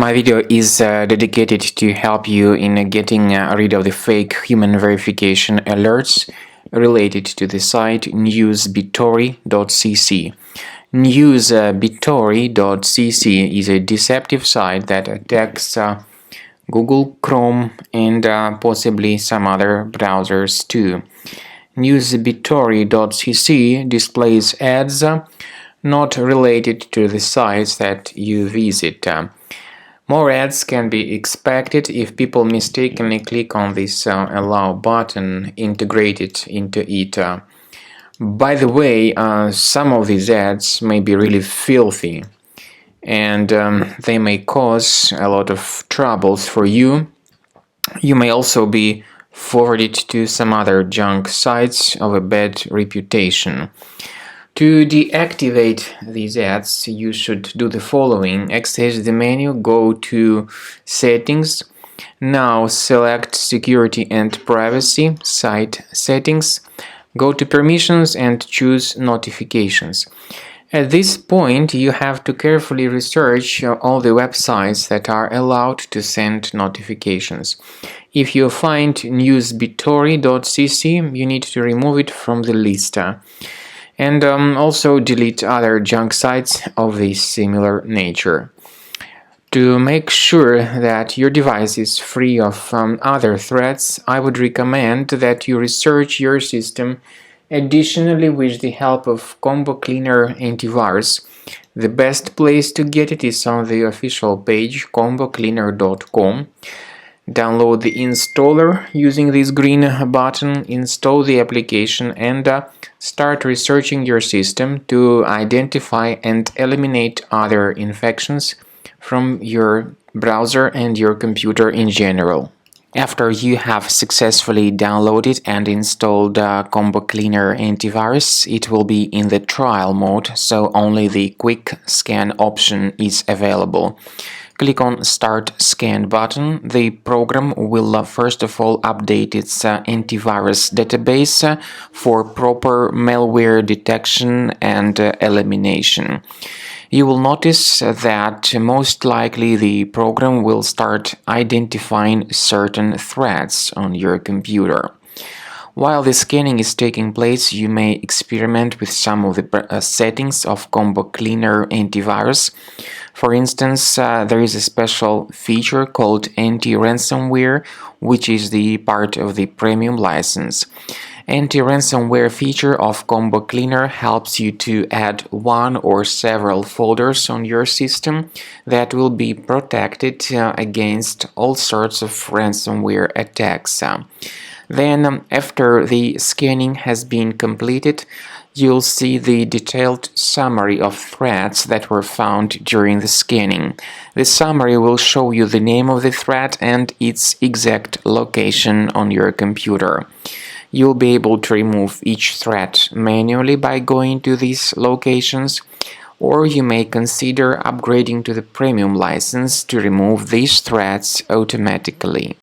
My video is dedicated to help you in getting rid of the fake human verification alerts related to the site News-bitori.cc. News-bitori.cc is a deceptive site that attacks Google Chrome and possibly some other browsers too. News-bitori.cc displays ads not related to the sites that you visit. More ads can be expected if people mistakenly click on this allow button integrated into it. By the way, some of these ads may be really filthy and they may cause a lot of troubles for you. You may also be forwarded to some other junk sites of a bad reputation. To deactivate these ads, you should do the following. Access the menu, go to Settings. Now select Security and Privacy, Site Settings. Go to Permissions and choose Notifications. At this point, you have to carefully research all the websites that are allowed to send notifications. If you find News-bitori.cc, you need to remove it from the list. And also delete other junk sites of a similar nature. To make sure that your device is free of other threats, I would recommend that you research your system additionally with the help of Combo Cleaner Antivirus. The best place to get it is on the official page combocleaner.com. Download the installer using this green button, install the application, and start researching your system to identify and eliminate other infections from your browser and your computer in general. After you have successfully downloaded and installed Combo Cleaner Antivirus, it will be in the trial mode, so only the quick scan option is available. Click on Start Scan button. The program will first of all update its antivirus database for proper malware detection and elimination. You will notice that most likely the program will start identifying certain threats on your computer. While the scanning is taking place, you may experiment with some of the settings of Combo Cleaner Antivirus. For instance, there is a special feature called anti-ransomware, which is the part of the premium license. Anti-ransomware feature of Combo Cleaner helps you to add one or several folders on your system that will be protected against all sorts of ransomware attacks. Then, after the scanning has been completed, you'll see the detailed summary of threats that were found during the scanning. The summary will show you the name of the threat and its exact location on your computer. You'll be able to remove each threat manually by going to these locations, or you may consider upgrading to the premium license to remove these threats automatically.